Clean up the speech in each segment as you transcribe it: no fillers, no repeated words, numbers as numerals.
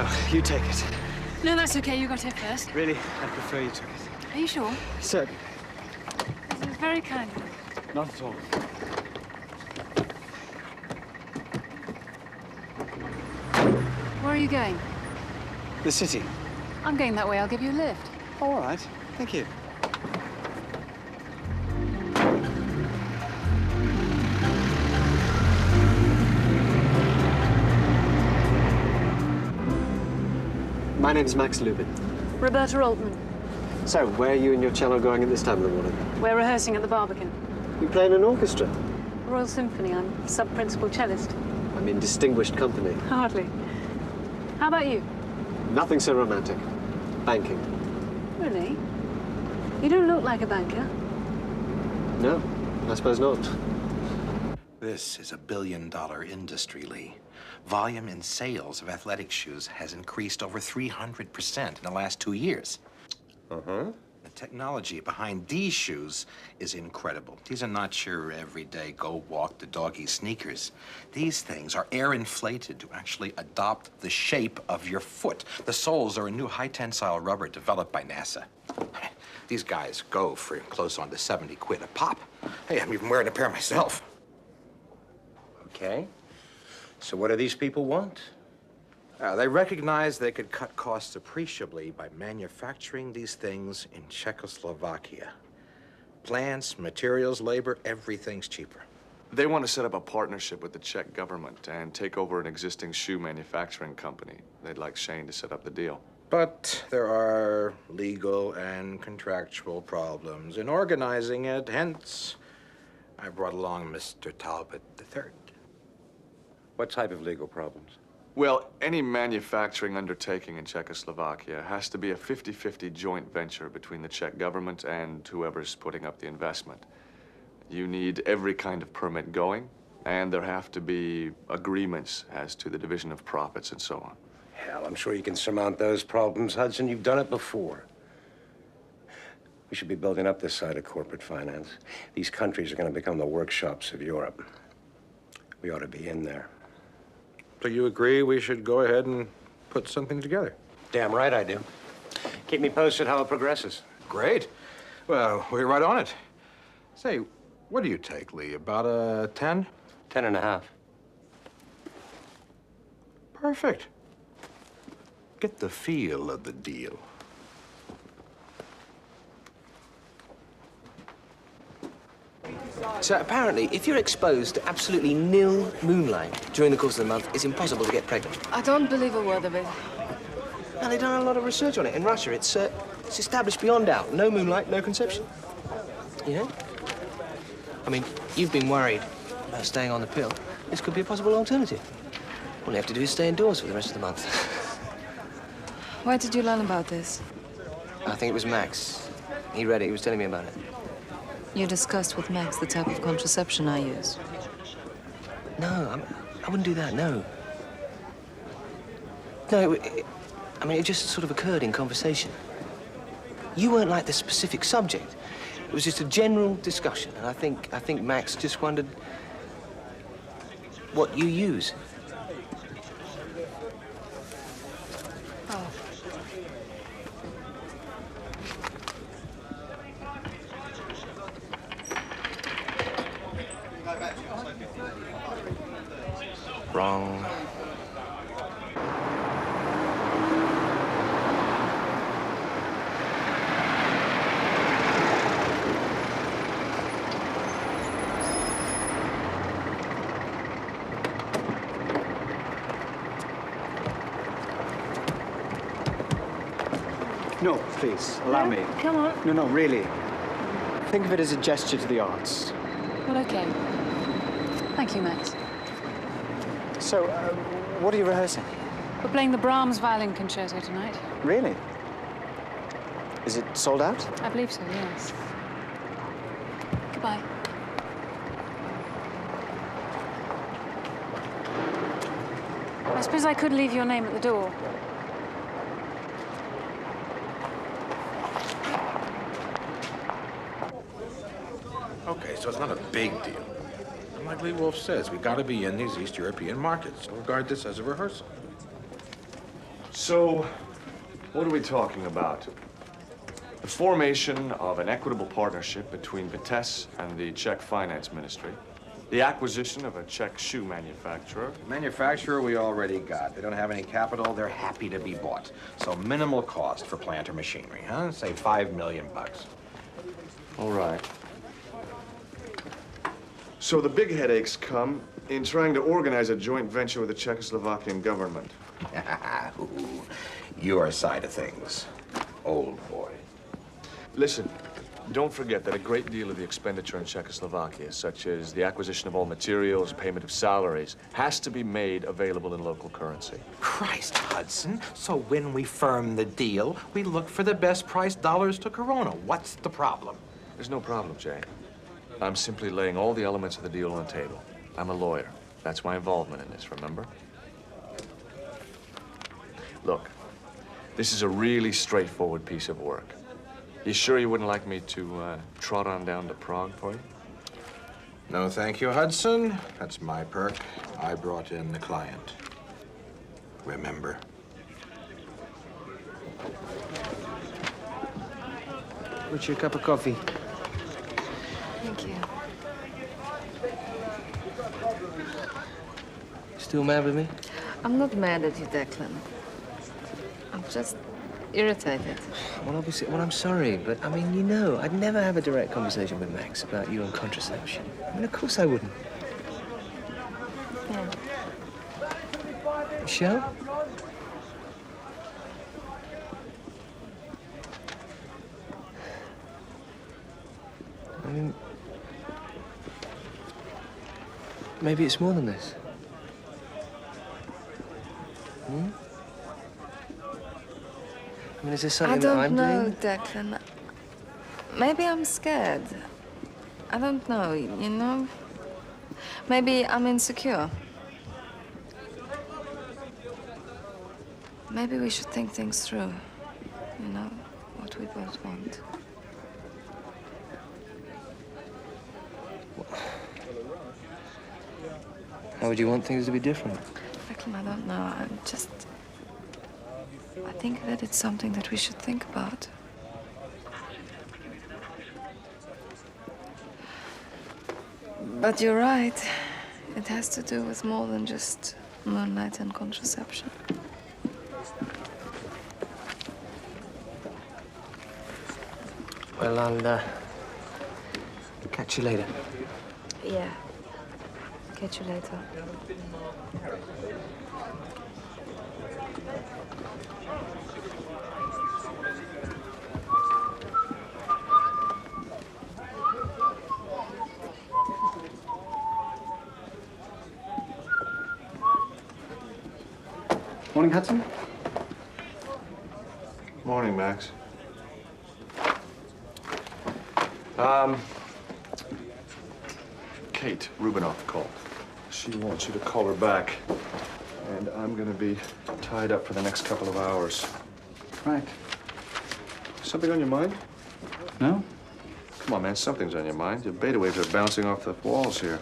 No, you take it. No, that's okay. You got here first. Really? I prefer you took it. Are you sure? Certain. This is very kind of you. Not at all. Where are you going? The city. I'm going that way. I'll give you a lift. All right. Thank you. My name's Max Lubin. Roberta Altman. So, where are you and your cello going at this time of the morning? We're rehearsing at the Barbican. You play in an orchestra? Royal Symphony. I'm sub-principal cellist. I'm in distinguished company. Hardly. How about you? Nothing so romantic. Banking. Really? You don't look like a banker. No, I suppose not. This is a billion-dollar industry, Lee. Volume in sales of athletic shoes has increased over 300% in the last 2 years. Uh-huh. The technology behind these shoes is incredible. These are not your everyday go walk the doggy sneakers. These things are air inflated to actually adopt the shape of your foot. The soles are a new high tensile rubber developed by NASA. These guys go for close on to 70 quid a pop. Hey, I'm even wearing a pair myself. Okay. So what do these people want? They recognized they could cut costs appreciably by manufacturing these things in Czechoslovakia. Plants, materials, labor, everything's cheaper. They want to set up a partnership with the Czech government and take over an existing shoe manufacturing company. They'd like Shane to set up the deal. But there are legal and contractual problems in organizing it, hence I brought along Mr. Talbot III. What type of legal problems? Well, any manufacturing undertaking in Czechoslovakia has to be a 50-50 joint venture between the Czech government and whoever's putting up the investment. You need every kind of permit going, and there have to be agreements as to the division of profits and so on. Hell, I'm sure you can surmount those problems, Hudson. You've done it before. We should be building up this side of corporate finance. These countries are going to become the workshops of Europe. We ought to be in there. So you agree we should go ahead and put something together? Damn right I do. Keep me posted how it progresses. Great. Well, we're right on it. Say, what do you take, Lee? About a 10? 10 and a half. Perfect. Get the feel of the deal. So apparently, if you're exposed to absolutely nil moonlight during the course of the month, it's impossible to get pregnant. I don't believe a word of it. Now, they've done a lot of research on it in Russia. It's established beyond doubt. No moonlight, no conception. You know? I mean, you've been worried about staying on the pill. This could be a possible alternative. All you have to do is stay indoors for the rest of the month. Where did you learn about this? I think it was Max. He read it. He was telling me about it. You discussed with Max the type of contraception I use. No, I wouldn't do that, no. No, I mean, it just sort of occurred in conversation. You weren't like the specific subject. It was just a general discussion, and I think Max just wondered what you use. Oh. Wrong. No, please, allow me. Come on. No, really. Think of it as a gesture to the arts. Well, okay. Thank you, Max. So, what are you rehearsing? We're playing the Brahms violin concerto tonight. Really? Is it sold out? I believe so, yes. Goodbye. I suppose I could leave your name at the door. Okay, so it's not a big deal. And like Lee Wolf says, we gotta be in these East European markets. Don't regard this as a rehearsal. So, what are we talking about? The formation of an equitable partnership between Vitesse and the Czech Finance Ministry. The acquisition of a Czech shoe manufacturer. Manufacturer we already got. They don't have any capital, they're happy to be bought. So minimal cost for plant or machinery, huh? Say $5 million. All right. So the big headaches come in trying to organize a joint venture with the Czechoslovakian government. Your side of things, old boy. Listen, don't forget that a great deal of the expenditure in Czechoslovakia, such as the acquisition of all materials, payment of salaries, has to be made available in local currency. Christ, Hudson. So when we firm the deal, we look for the best price dollars to Corona. What's the problem? There's no problem, Jay. I'm simply laying all the elements of the deal on the table. I'm a lawyer. That's my involvement in this, remember? Look, this is a really straightforward piece of work. You sure you wouldn't like me to trot on down to Prague for you? No, thank you, Hudson. That's my perk. I brought in the client. Remember? What's your cup of coffee? Thank you. Still mad with me? I'm not mad at you, Declan. I'm just irritated. Well, obviously, well, I'm sorry, but I mean, you know, I'd never have a direct conversation with Max about you and contraception. I mean, of course I wouldn't. Yeah. Michelle? I mean, maybe it's more than this. Hmm? I mean, is there something that I'm I don't know, doing? Declan. Maybe I'm scared. I don't know, you know? Maybe I'm insecure. Maybe we should think things through. You know, what we both want. How would you want things to be different? Declan, I don't know. I think that it's something that we should think about. But you're right. It has to do with more than just moonlight and contraception. Well, I'll catch you later. Yeah. Catch you later. Morning, Hudson. Morning, Max. Kate Rubinoff called. She wants you to call her back. And I'm gonna be tied up for the next couple of hours. Right. Something on your mind? No? Come on, man, something's on your mind. Your beta waves are bouncing off the walls here.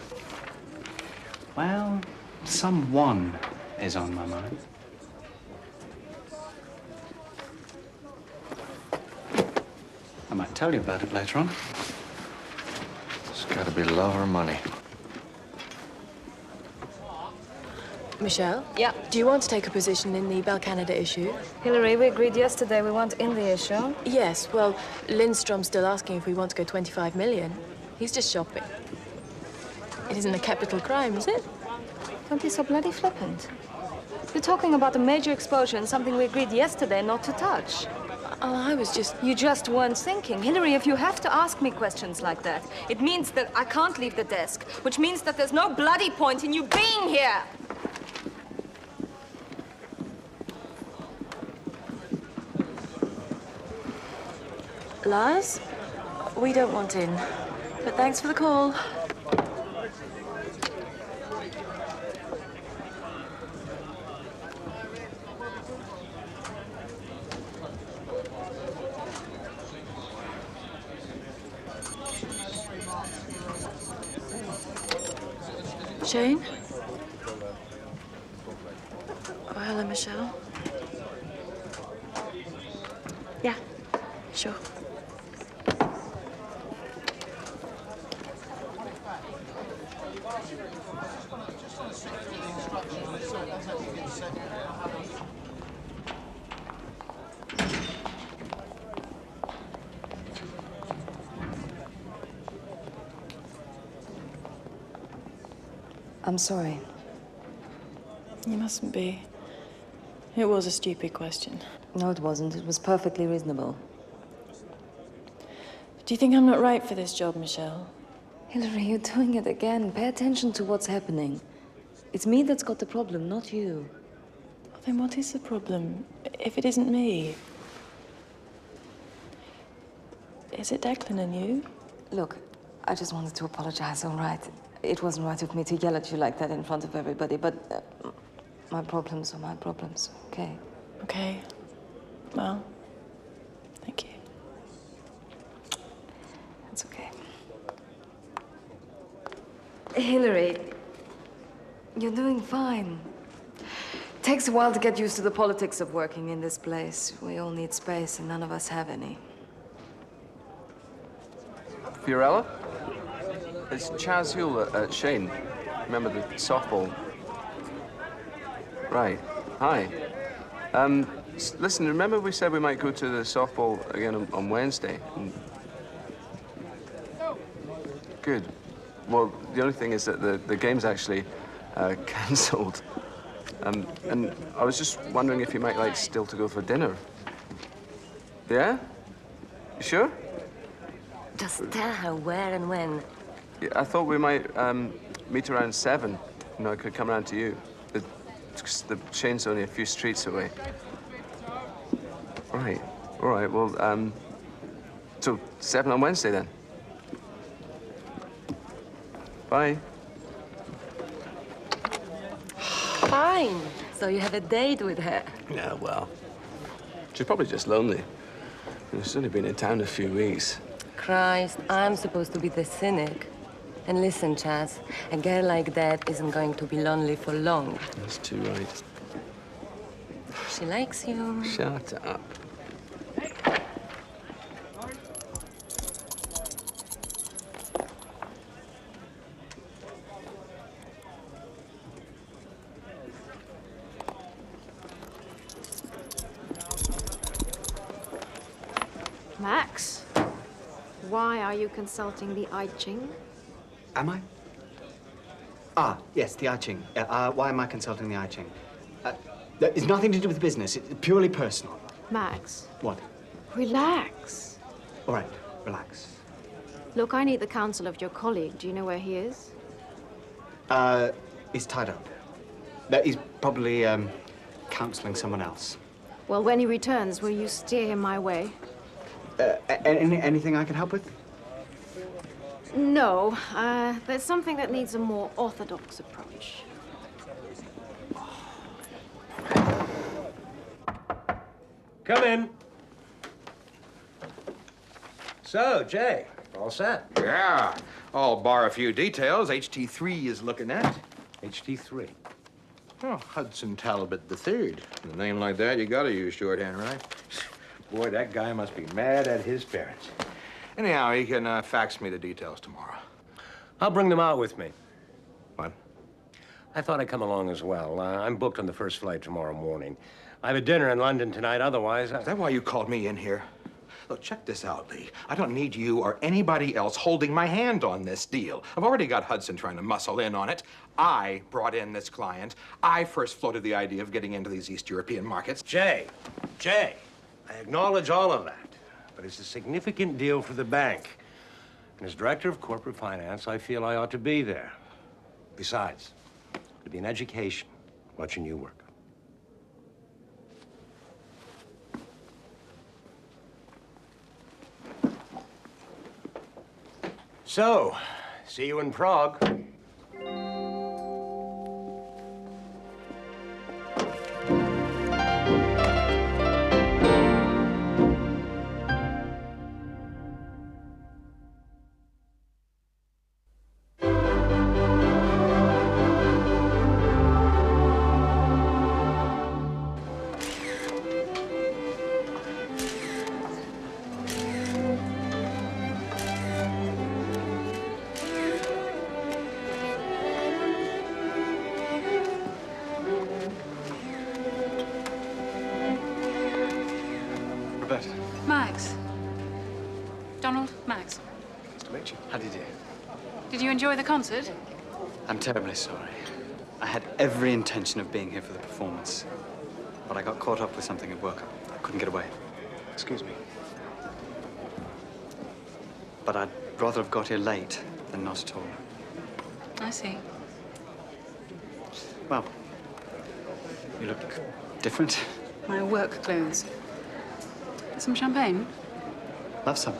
Well, someone is on my mind. I might tell you about it later on. It's gotta be love or money. Michelle? Yeah. Do you want to take a position in the Bell Canada issue? Hillary, we agreed yesterday we want in the issue. Yes, well, Lindstrom's still asking if we want to go 25 million. He's just shopping. It isn't a capital crime, is it? Don't be so bloody flippant. You're talking about a major exposure and something we agreed yesterday not to touch. Oh, I was just... You just weren't thinking. Hillary, if you have to ask me questions like that, it means that I can't leave the desk, which means that there's no bloody point in you being here. Lars? We don't want in. But thanks for the call. Shane? Oh, hello, Michelle. Yeah, sure. I'm sorry. You mustn't be. It was a stupid question. No, it wasn't. It was perfectly reasonable. Do you think I'm not right for this job, Michelle? Hillary, you're doing it again. Pay attention to what's happening. It's me that's got the problem, not you. Well, then what is the problem, if it isn't me? Is it Declan and you? Look, I just wanted to apologize, all right? It wasn't right of me to yell at you like that in front of everybody, but my problems are my problems, okay? Okay. Well, thank you. It's okay. Hillary, you're doing fine. Takes a while to get used to the politics of working in this place. We all need space, and none of us have any. Fiorella? It's Chaz Huell at Shane. Remember the softball? Right. Hi. Listen, remember we said we might go to the softball again on Wednesday? Good. Well, the only thing is that the game's actually cancelled. And I was just wondering if you might like still to go for dinner. Yeah? You sure? Just tell her where and when. Yeah, I thought we might meet around 7. You know, I could come around to you. The Shane's only a few streets away. All right. All right. Well, so 7 on Wednesday then. Bye. Fine. So you have a date with her. Yeah, well, she's probably just lonely. She's only been in town a few weeks. Christ, I'm supposed to be the cynic. And listen, Chaz, a girl like that isn't going to be lonely for long. That's too right. She likes you. Shut up. Max, why are you consulting the I Ching? Am I? Ah, yes, the I Ching. Why am I consulting the I Ching? It's nothing to do with business. It's purely personal. Max, What? relax. All right, relax. Look, I need the counsel of your colleague. Do you know where he is? He's tied up. He's probably, counseling someone else. Well, when he returns, will you steer him my way? Anything I can help with? No, there's something that needs a more orthodox approach. Come in. So, Jay, all set? Yeah, all bar a few details. HT3 is looking at. HT3. Oh, Hudson Talbot III. A name like that, you gotta use shorthand, right? Boy, that guy must be mad at his parents. Anyhow, he can fax me the details tomorrow. I'll bring them out with me. What? I thought I'd come along as well. I'm booked on the first flight tomorrow morning. I have a dinner in London tonight, otherwise Is that why you called me in here? Look, check this out, Lee. I don't need you or anybody else holding my hand on this deal. I've already got Hudson trying to muscle in on it. I brought in this client. I first floated the idea of getting into these East European markets. Jay, I acknowledge all of that, but it's a significant deal for the bank. And as director of corporate finance, I feel I ought to be there. Besides, it'll be an education watching you work. So, see you in Prague. Albert. Max. Donald, Max. Nice to meet you. How do you do? Did you enjoy the concert? I'm terribly sorry. I had every intention of being here for the performance, but I got caught up with something at work. I couldn't get away. Excuse me. But I'd rather have got here late than not at all. I see. Well, you look different. My work clothes. Some champagne? Love some.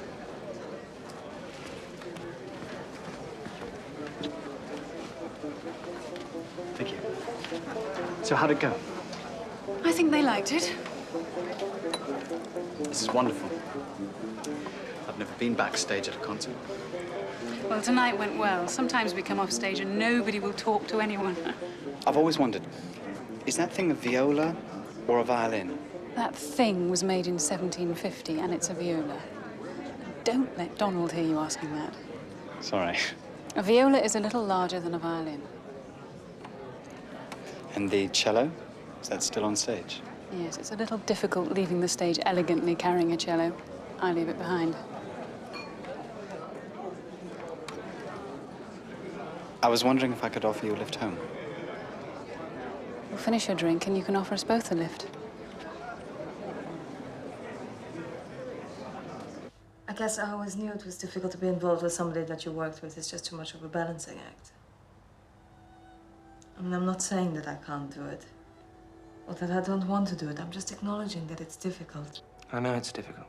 Thank you. So how'd it go? I think they liked it. This is wonderful. I've never been backstage at a concert. Well, tonight went well. Sometimes we come off stage and nobody will talk to anyone. I've always wondered, is that thing a viola or a violin? That thing was made in 1750 and it's a viola. Don't let Donald hear you asking that. Sorry. A viola is a little larger than a violin. And the cello? Is that still on stage? Yes, it's a little difficult leaving the stage elegantly carrying a cello. I leave it behind. I was wondering if I could offer you a lift home. We'll finish your drink and you can offer us both a lift. I guess I always knew it was difficult to be involved with somebody that you worked with. It's just too much of a balancing act. I mean, I'm not saying that I can't do it, or that I don't want to do it. I'm just acknowledging that it's difficult. I know it's difficult.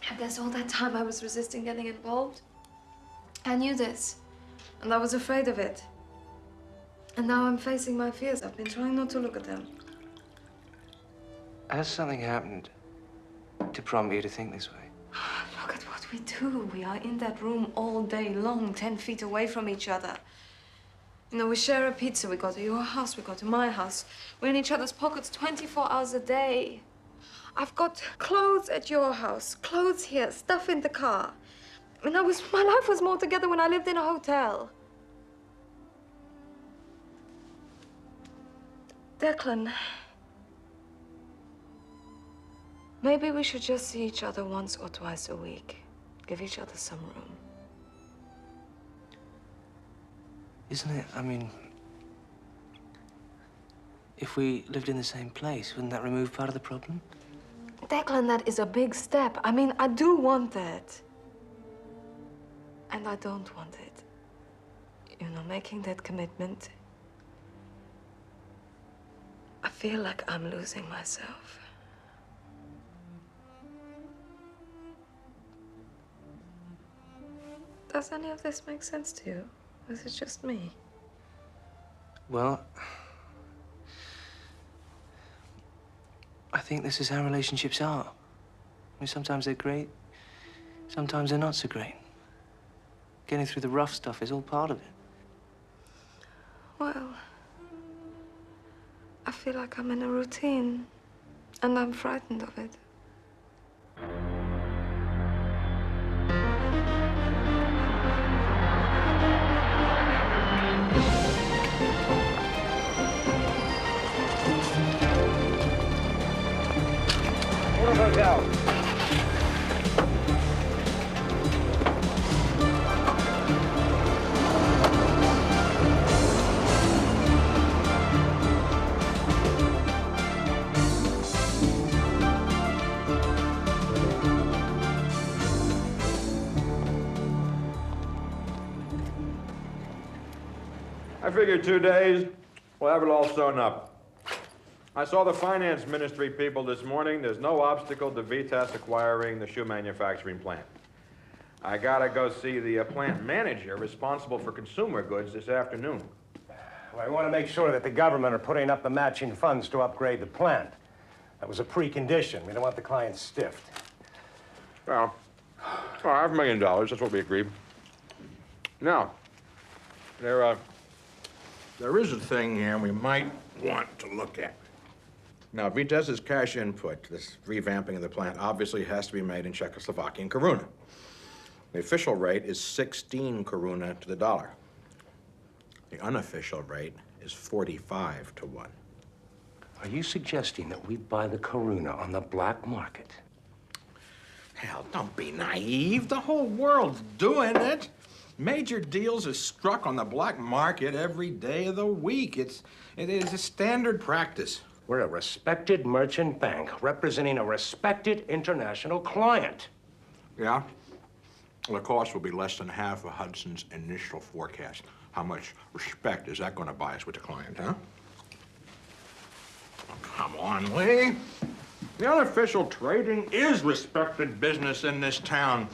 I guess all that time I was resisting getting involved. I knew this, and I was afraid of it. And now I'm facing my fears. I've been trying not to look at them. Has something happened to prompt you to think this way? Look at what we do. We are in that room all day long, 10 feet away from each other. You know, we share a pizza. We go to your house, we go to my house. We're in each other's pockets 24 hours a day. I've got clothes at your house, clothes here, stuff in the car. And my life was more together when I lived in a hotel. Declan, maybe we should just see each other once or twice a week. Give each other some room. Isn't it? I mean, if we lived in the same place, wouldn't that remove part of the problem? Declan, that is a big step. I mean, I do want that. And I don't want it. You know, making that commitment, I feel like I'm losing myself. Does any of this make sense to you? Or is it just me? Well, I think this is how relationships are. I mean, sometimes they're great, sometimes they're not so great. Getting through the rough stuff is all part of it. Well, I feel like I'm in a routine, and I'm frightened of it. Hotel. I figured 2 days, we'll have it all sewn up. I saw the finance ministry people this morning. There's no obstacle to Vitas acquiring the shoe manufacturing plant. I gotta go see the plant manager responsible for consumer goods this afternoon. Well, I want to make sure that the government are putting up the matching funds to upgrade the plant. That was a precondition. We don't want the client stiffed. Well, $5 million, that's what we agreed. Now, there is a thing here we might want to look at. Now, Vites's cash input, this revamping of the plant, obviously has to be made in Czechoslovakian koruna. The official rate is 16 koruna to the dollar. The unofficial rate is 45 to 1. Are you suggesting that we buy the Karuna on the black market? Hell, don't be naive. The whole world's doing it. Major deals are struck on the black market every day of the week. It is a standard practice. We're a respected merchant bank representing a respected international client. Yeah? Well, the cost will be less than half of Hudson's initial forecast. How much respect is that going to buy us with the client, huh? Oh, come on, Lee. The unofficial trading is respected business in this town.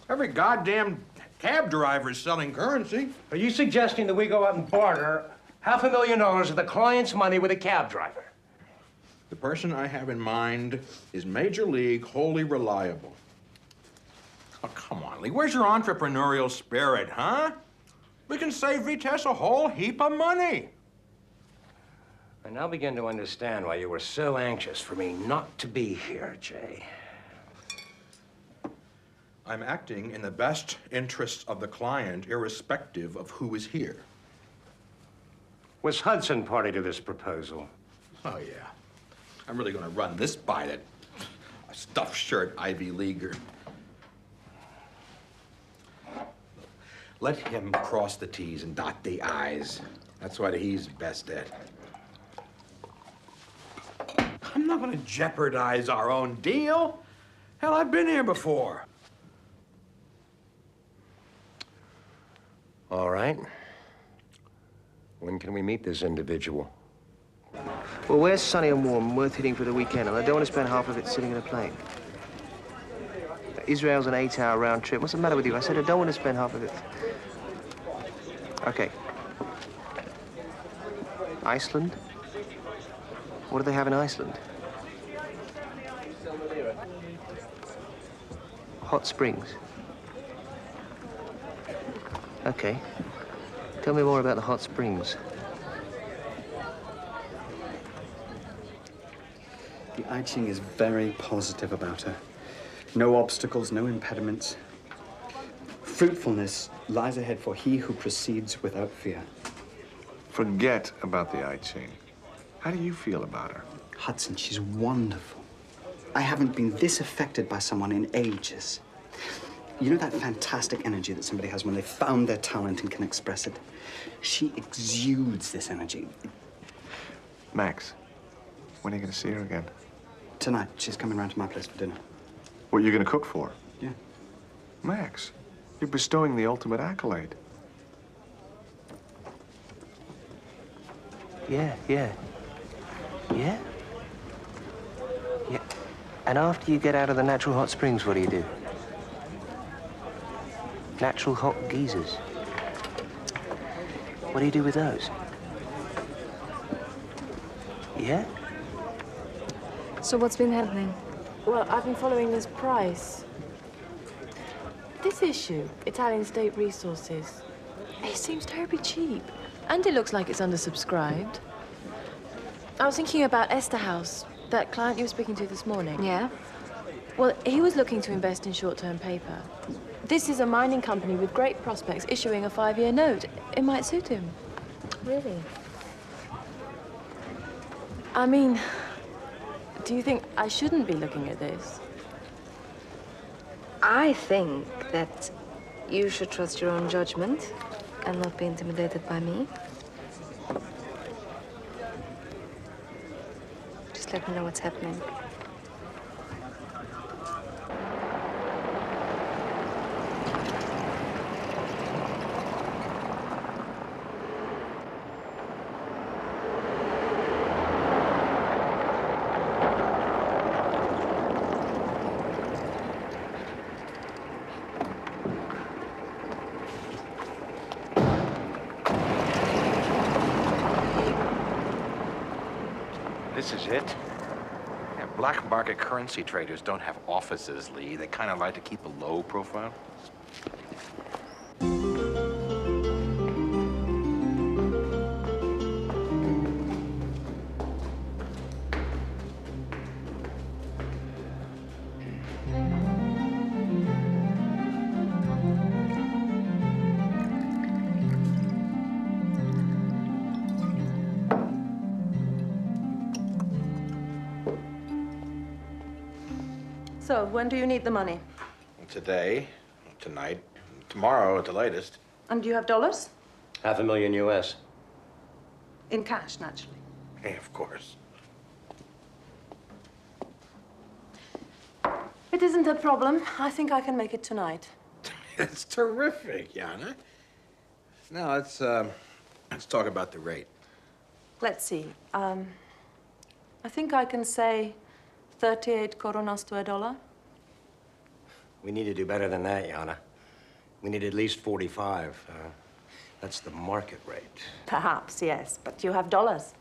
Every goddamn cab driver is selling currency. Are you suggesting that we go out and barter $500,000 of the client's money with a cab driver? The person I have in mind is Major League, wholly reliable. Oh, come on, Lee. Where's your entrepreneurial spirit, huh? We can save Vitesse a whole heap of money. I now begin to understand why you were so anxious for me not to be here, Jay. I'm acting in the best interests of the client, irrespective of who is here. Was Hudson party to this proposal? Oh, yeah. I'm really going to run this by that stuffed shirt Ivy Leaguer. Let him cross the T's and dot the I's. That's what he's best at. I'm not going to jeopardize our own deal. Hell, I've been here before. All right. When can we meet this individual? Well, where's sunny and warm and worth hitting for the weekend? And I don't want to spend half of it sitting in a plane. Israel's an 8-hour round trip. What's the matter with you? I said I don't want to spend half of it. Okay. Iceland? What do they have in Iceland? Hot springs. Okay. Tell me more about the hot springs. The I Ching is very positive about her. No obstacles, no impediments. Fruitfulness lies ahead for he who proceeds without fear. Forget about the I Ching. How do you feel about her? Hudson, she's wonderful. I haven't been this affected by someone in ages. You know that fantastic energy that somebody has when they've found their talent and can express it? She exudes this energy. Max, when are you going to see her again? Tonight, she's coming round to my place for dinner. What are you going to cook for? Yeah. Max, you're bestowing the ultimate accolade. Yeah. Yeah? And after you get out of the natural hot springs, what do? Natural hot geysers. What do you do with those? Yeah? So what's been happening? Well, I've been following this price. This issue, Italian State Resources, it seems terribly cheap. And it looks like it's undersubscribed. I was thinking about Esterhaus, that client you were speaking to this morning. Yeah? Well, he was looking to invest in short-term paper. This is a mining company with great prospects issuing a 5-year note. It might suit him. Really? I mean, do you think I shouldn't be looking at this? I think that you should trust your own judgment and not be intimidated by me. Just let me know what's happening. This is it? Yeah, black market currency traders don't have offices, Lee. They kind of like to keep a low profile. So, when do you need the money? Today, tonight, tomorrow at the latest. And do you have dollars? $500,000 US. In cash, naturally. Hey, of course. It isn't a problem. I think I can make it tonight. It's terrific, Yana. Now, let's talk about the rate. Let's see. I think I can say 38 coronas to a dollar. We need to do better than that, Yana. We need at least 45. That's the market rate. Perhaps, yes, but you have dollars.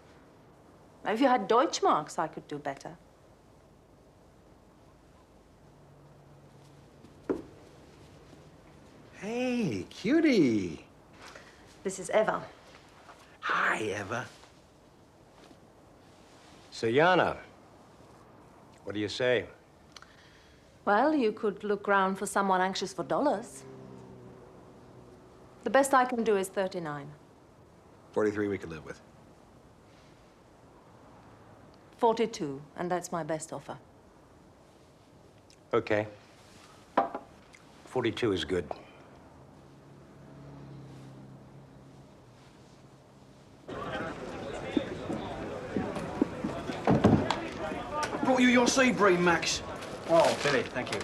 If you had Deutschmarks, I could do better. Hey, cutie. This is Eva. Hi, Eva. So, Yana, what do you say? Well, you could look round for someone anxious for dollars. The best I can do is 39. 43 we could live with. 42, and that's my best offer. Okay. 42 is good. Brought you your sea bream, Max. Oh, Billy, thank you.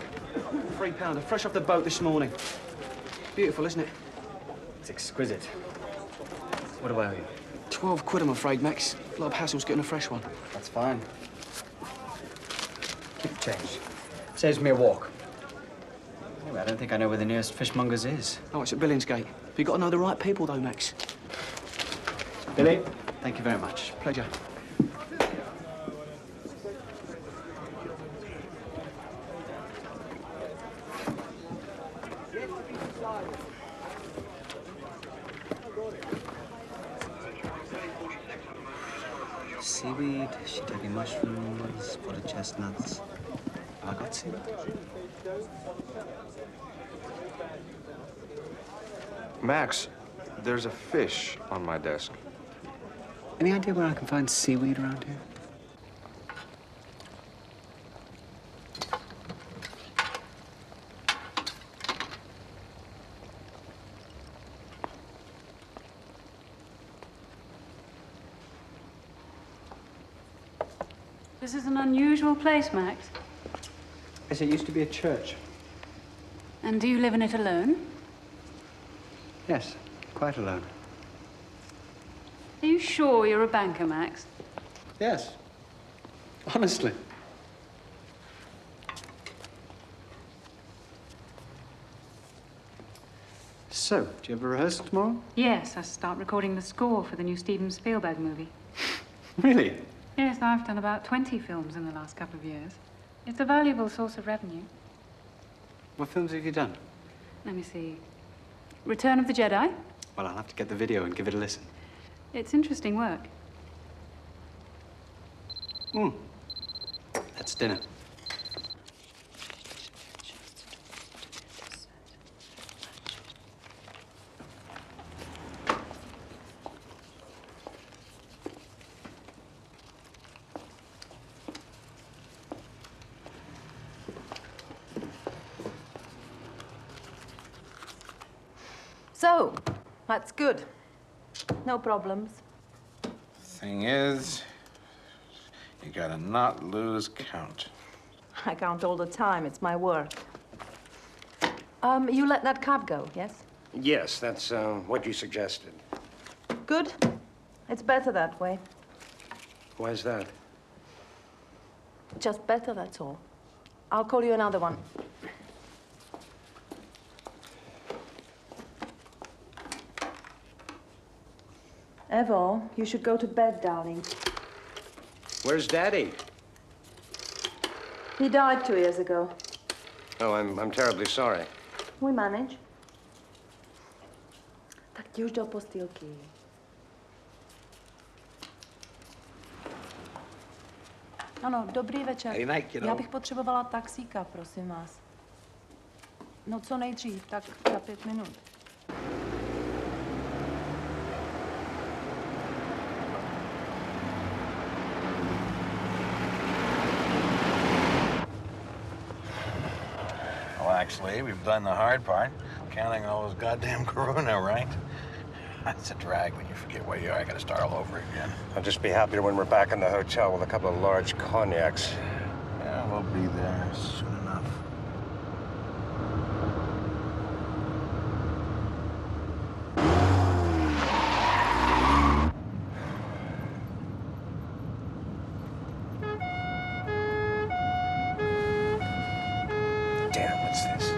£3, fresh off the boat this morning. Beautiful, isn't it? It's exquisite. What do I owe you? 12 quid, I'm afraid, Max. A lot of hassles getting a fresh one. That's fine. Keep the change. Saves me a walk. Anyway, I don't think I know where the nearest fishmonger's is. Oh, it's at Billingsgate. But you've got to know the right people, though, Max. Billy, thank you very much. Pleasure. Seaweed, shiitake mushrooms, potted chestnuts. Have I got seaweed? Max, there's a fish on my desk. Any idea where I can find seaweed around here? This is an unusual place, Max. Yes, it used to be a church. And do you live in it alone? Yes, quite alone. Are you sure you're a banker, Max? Yes. Honestly. So, do you have a rehearsal tomorrow? Yes, I start recording the score for the new Steven Spielberg movie. Really? Yes, I've done about 20 films in the last couple of years. It's a valuable source of revenue. What films have you done? Let me see. Return of the Jedi. Well, I'll have to get the video and give it a listen. It's interesting work. That's dinner. So, that's good. No problems. Thing is, you gotta not lose count. I count all the time. It's my work. You let that cab go, yes? Yes, that's what you suggested. Good. It's better that way. Why is that? Just better, that's all. I'll call you another one. Evo, you should go to bed, darling. Where's Daddy? He died 2 years ago. Oh, I'm terribly sorry. We manage. Tak już do postýlky. Ano, dobrý večer. Hey, night, kiddo. Já bych potřebovala taxíka, prosím vás. No, co nejdřív, tak za 5 minut. actually. We've done the hard part, counting all those goddamn corona, right? That's a drag when you forget where you are. I gotta start all over again. I'll just be happier when we're back in the hotel with a couple of large cognacs. Yeah, we'll be there soon enough. Damn, what's this?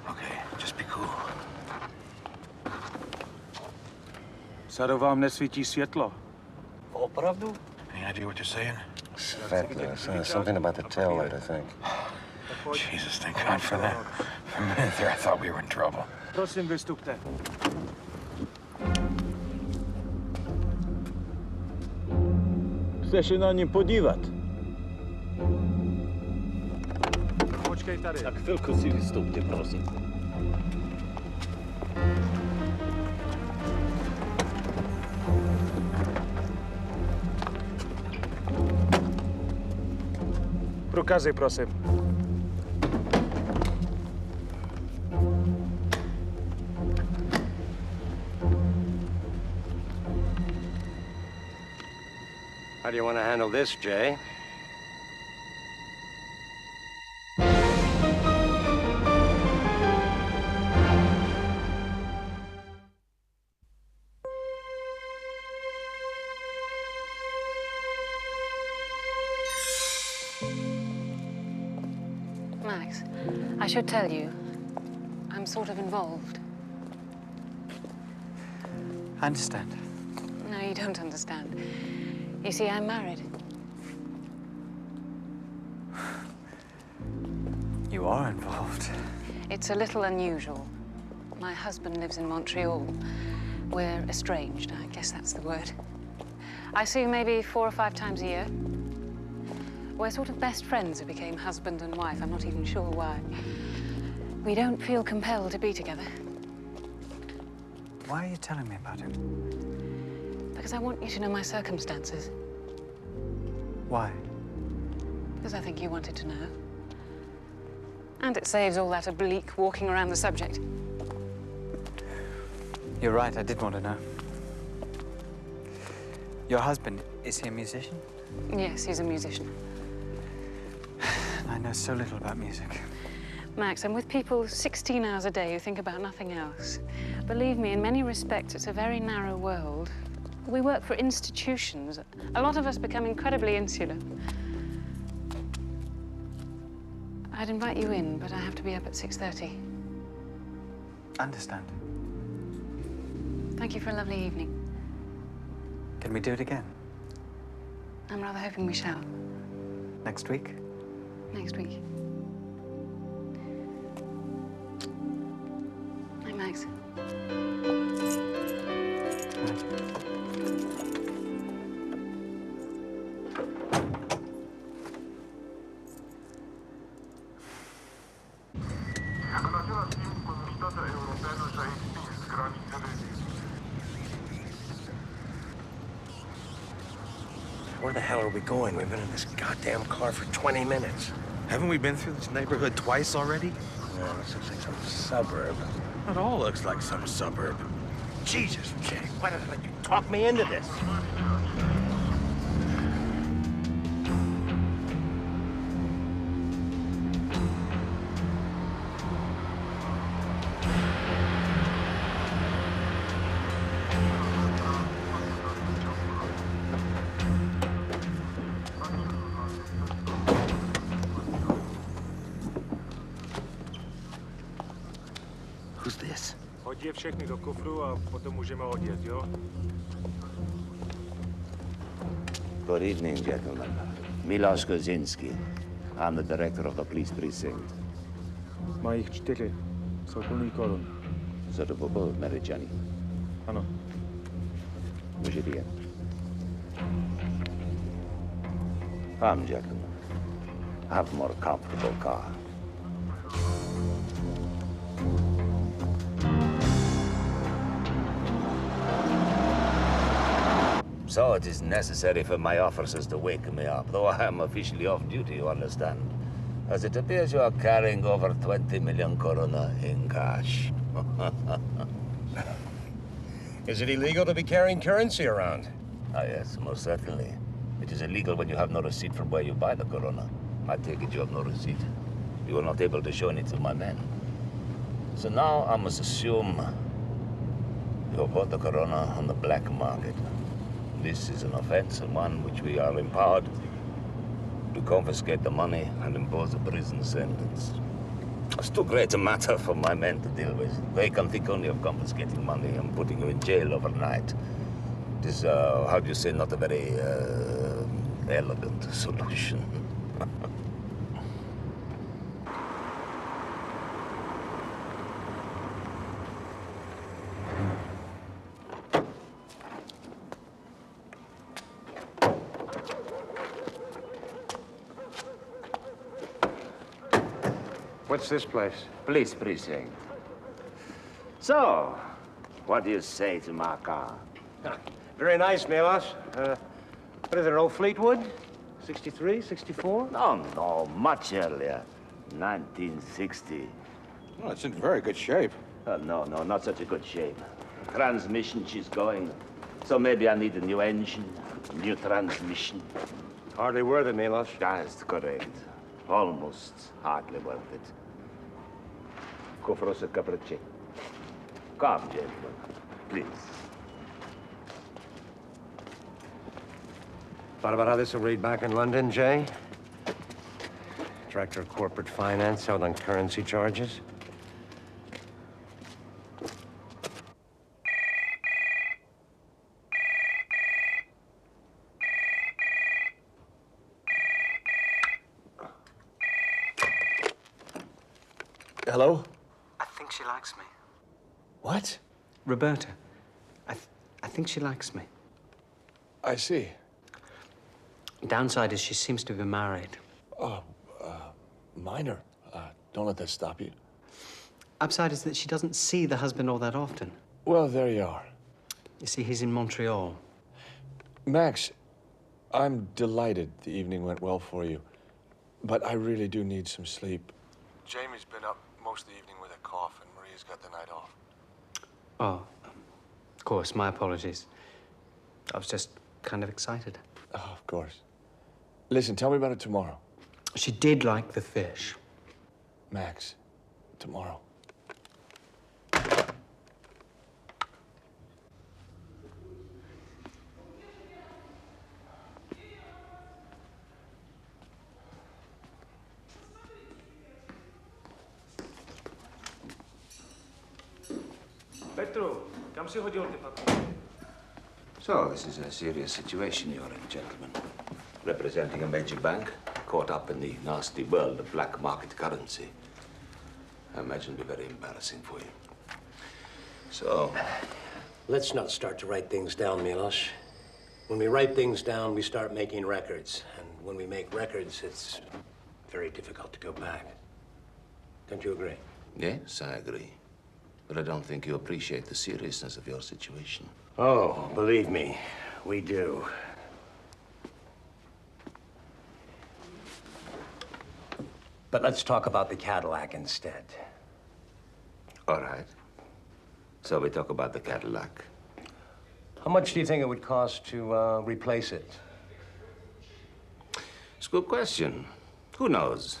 Okay, just be cool. Saro vám nesvítí světlo. Opravdu? Any idea what you're saying? Svetla. Something about the tail light, I think. Jesus, thank God for that. For a minute there, I thought we were in trouble. Prosím, vystupte. Chceš se na ně podívat? Počkej tady. Tak chvilku si vystupte, prosím. Průkazy, prosím. How do you want to handle this, Jay? Max, I should tell you, I'm sort of involved. I understand. No, you don't understand. You see, I'm married. You are involved. It's a little unusual. My husband lives in Montreal. We're estranged, I guess that's the word. I see him maybe 4 or 5 times a year. We're sort of best friends who became husband and wife. I'm not even sure why. We don't feel compelled to be together. Why are you telling me about him? Because I want you to know my circumstances. Why? Because I think you wanted to know. And it saves all that oblique walking around the subject. You're right, I did want to know. Your husband, is he a musician? Yes, he's a musician. I know so little about music. Max, I'm with people 16 hours a day who think about nothing else. Believe me, in many respects, it's a very narrow world. We work for institutions. A lot of us become incredibly insular. I'd invite you in, but I have to be up at 6:30. Understand. Thank you for a lovely evening. Can we do it again? I'm rather hoping we shall. Next week? Next week. Hi, Max. Where the hell are we going? We've been in this goddamn car for 20 minutes. Haven't we been through this neighborhood twice already? Yeah, this looks like some suburb. It all looks like some suburb. Jesus, Jay, why did I let you talk me into this? Who's this? Hodí je všechny do kufru a potom můžeme odjet, jo? Good evening, gentlemen. Milos Kozinski. I'm the director of the police precinct. Mají jich 4. Jsou plný korun. Za to pobol, Meričani. Ano. Můžete jet. Come, gentlemen. Have more comfortable car. So it is necessary for my officers to wake me up, though I am officially off duty, you understand. As it appears you are carrying over 20 million corona in cash. Is it illegal to be carrying currency around? Ah, yes, most certainly. It is illegal when you have no receipt from where you buy the corona. I take it you have no receipt. You were not able to show any to my men. So now I must assume you have bought the corona on the black market. This is an offense, and one which we are empowered to confiscate the money and impose a prison sentence. It's too great a matter for my men to deal with. They can think only of confiscating money and putting you in jail overnight. It is, how do you say, not a very elegant solution. What's this place? Police precinct. So, what do you say to my car? Very nice, Milos. What is it, an old Fleetwood? 63, 64? No, much earlier. 1960. Well, it's in very good shape. No, not such a good shape. Transmission, she's going. So maybe I need a new engine, new transmission. Hardly worth it, Milos. That's correct. Almost hardly worth it. Go for us a cup of tea. Come, gentlemen, please. Thought about how this will read back in London, Jay? Director of Corporate Finance held on currency charges. Hello? I think she likes me. What? Roberta, I think she likes me. I see. Downside is she seems to be married. Oh, minor. Don't let that stop you. Upside is that she doesn't see the husband all that often. Well, there you are. You see, he's in Montreal. Max, I'm delighted the evening went well for you. But I really do need some sleep. Jamie's been up most of the evening with a cough, and Maria's got the night off. Oh, of course, my apologies. I was just kind of excited. Oh, of course. Listen, tell me about it tomorrow. She did like the fish. Max, tomorrow. So, this is a serious situation you're in, gentlemen. Representing a major bank, caught up in the nasty world of black market currency. I imagine it'll be very embarrassing for you. So... Let's not start to write things down, Milos. When we write things down, we start making records. And when we make records, it's very difficult to go back. Don't you agree? Yes, I agree. But I don't think you appreciate the seriousness of your situation. Oh, believe me, we do. But let's talk about the Cadillac instead. All right. So we talk about the Cadillac. How much do you think it would cost to replace it? It's a good question. Who knows?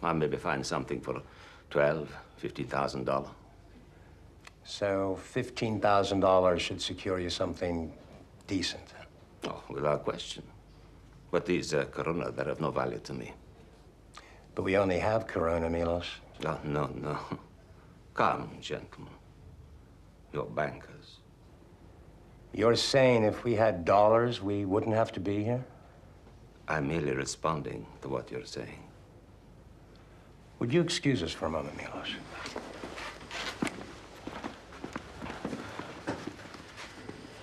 I maybe find something for $12,000, $15,000. So $15,000 should secure you something decent. Oh, without question. But these Corona, they're of no value to me. But we only have Corona, Milos. No. Come, gentlemen. You're bankers. You're saying if we had dollars, we wouldn't have to be here? I'm merely responding to what you're saying. Would you excuse us for a moment, Milos?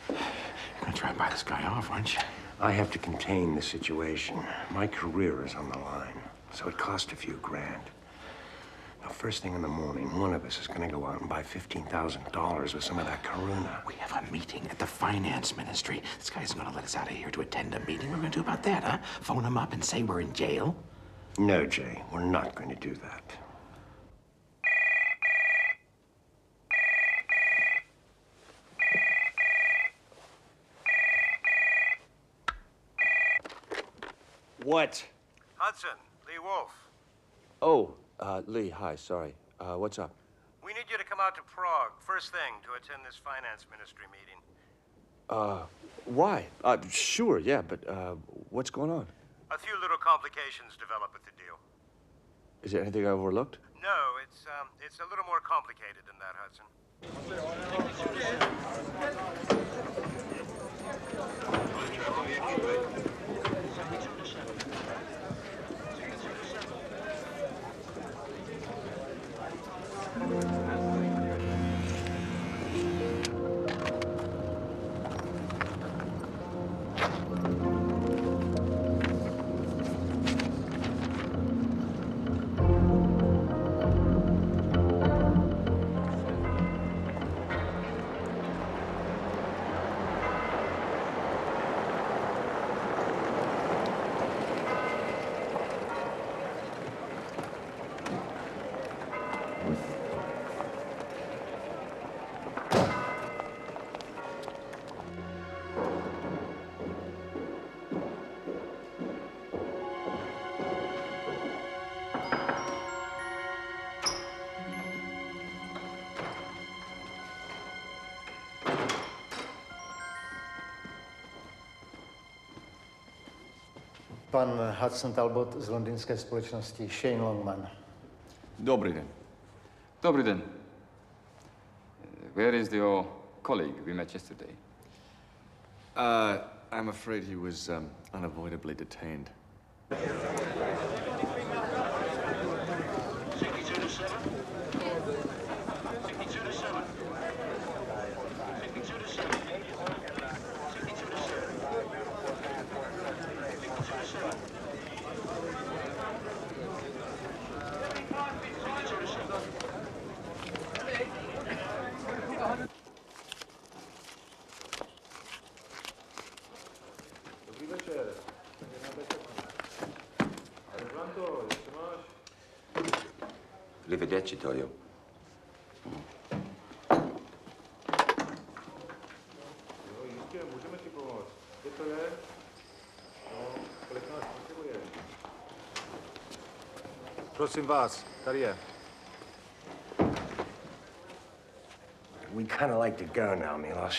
You're gonna try and buy this guy off, aren't you? I have to contain the situation. My career is on the line. So it cost a few grand. Now, first thing in the morning, one of us is gonna go out and buy $15,000 with some of that Corona. We have a meeting at the finance ministry. This guy isn't gonna let us out of here to attend a meeting. What are we gonna do about that, huh? Phone him up and say we're in jail? No, Jay, we're not going to do that. What? Hudson, Lee Wolf. Oh, Lee, hi, sorry. What's up? We need you to come out to Prague, first thing, to attend this finance ministry meeting. Why? Sure, yeah, but, what's going on? A few little complications develop with the deal. Is there anything I overlooked? No, it's a little more complicated than that, Hudson. Pan Hudson Talbot z londýnské společnosti Shane Longman. Dobrý den. Dobrý den. Where is your colleague we met yesterday? I'm afraid he was unavoidably detained. Arrivederci, Tojo. Můžeme ti pomoct. Kde to je? No, kolik nás potřebuje? Prosím vás, tady je. We kind of like to go now, Milos.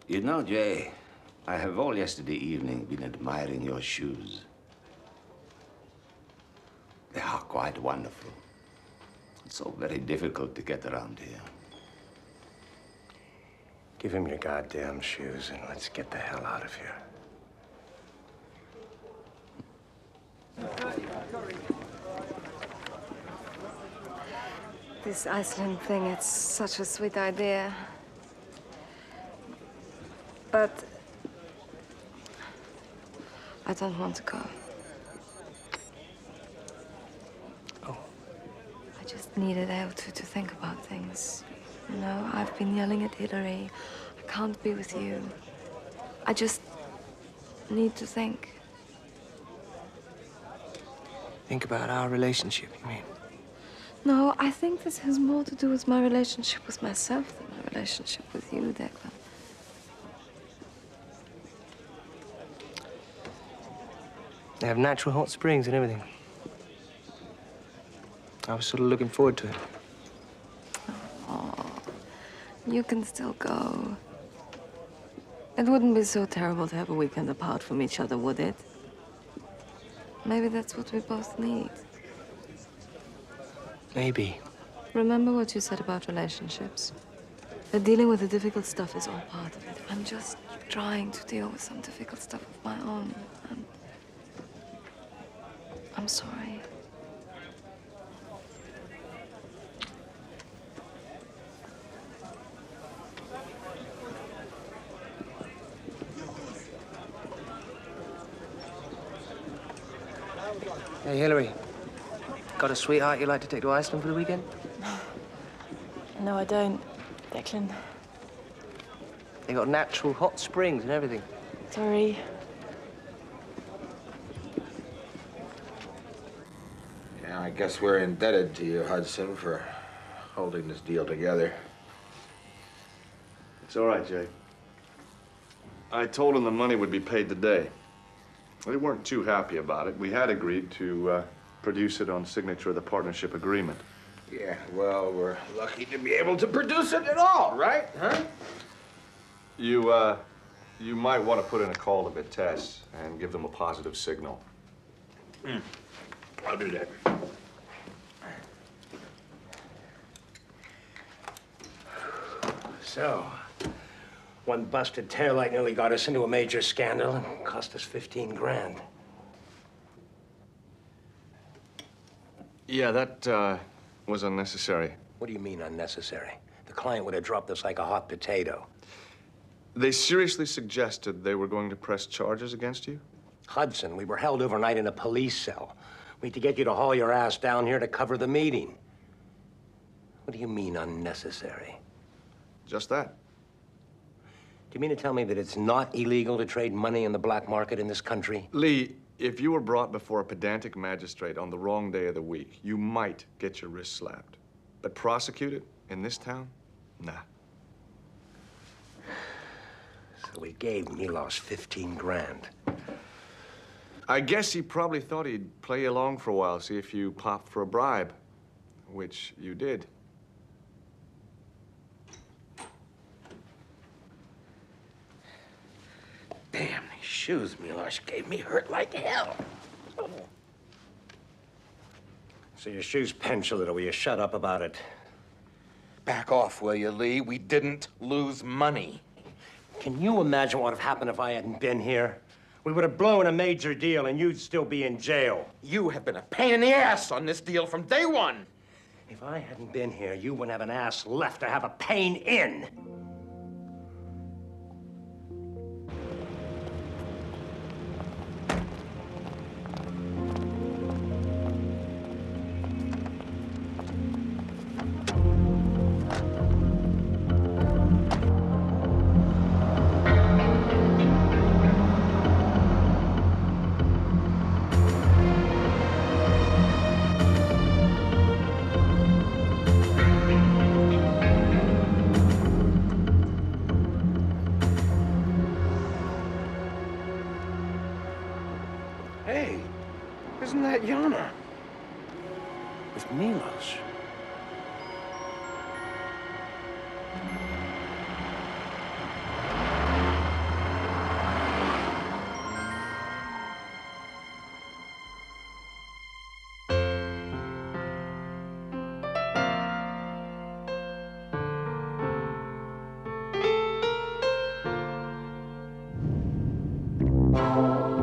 You know, Jay, I have all yesterday evening been admiring your shoes. They are quite wonderful. It's so very difficult to get around here. Give him your goddamn shoes and let's get the hell out of here. This Iceland thing, it's such a sweet idea. But I don't want to go. Oh. I just need a day or two to think about things. You know, I've been yelling at Hillary. I can't be with you. I just need to think. Think about our relationship, you mean? No, I think this has more to do with my relationship with myself than my relationship with you, Declan. They have natural hot springs and everything. I was sort of looking forward to it. Oh, you can still go. It wouldn't be so terrible to have a weekend apart from each other, would it? Maybe that's what we both need. Maybe. Remember what you said about relationships? That dealing with the difficult stuff is all part of it. I'm just trying to deal with some difficult stuff of my own. And I'm sorry. Hey, Hillary. Got a sweetheart you'd like to take to Iceland for the weekend? No, I don't. Declan. They got natural hot springs and everything. Sorry. Yeah, I guess we're indebted to you, Hudson, for holding this deal together. It's all right, Jay. I told them the money would be paid today. They weren't too happy about it. We had agreed to produce it on signature of the partnership agreement. Yeah, well, we're lucky to be able to produce it at all, right? Huh? You might want to put in a call to Vitesse and give them a positive signal. I'll do that. So, one busted taillight nearly got us into a major scandal and cost us 15 grand. Yeah, that was unnecessary. What do you mean unnecessary? The client would have dropped us like a hot potato. They seriously suggested they were going to press charges against you? Hudson, we were held overnight in a police cell. We had to get you to haul your ass down here to cover the meeting. What do you mean unnecessary? Just that. Do you mean to tell me that it's not illegal to trade money in the black market in this country? Lee, if you were brought before a pedantic magistrate on the wrong day of the week, you might get your wrist slapped. But prosecuted in this town? Nah. So we gave Milos 15 grand. I guess he probably thought he'd play you along for a while, see if you popped for a bribe, which you did. Damn, these shoes Milos gave me hurt like hell. So your shoes pinch a little. Will you shut up about it? Back off, will you, Lee? We didn't lose money. Can you imagine what would have happened if I hadn't been here? We would have blown a major deal and you'd still be in jail. You have been a pain in the ass on this deal from day one. If I hadn't been here, you wouldn't have an ass left to have a pain in. Hey, isn't that Yana? With Milos. Thank you.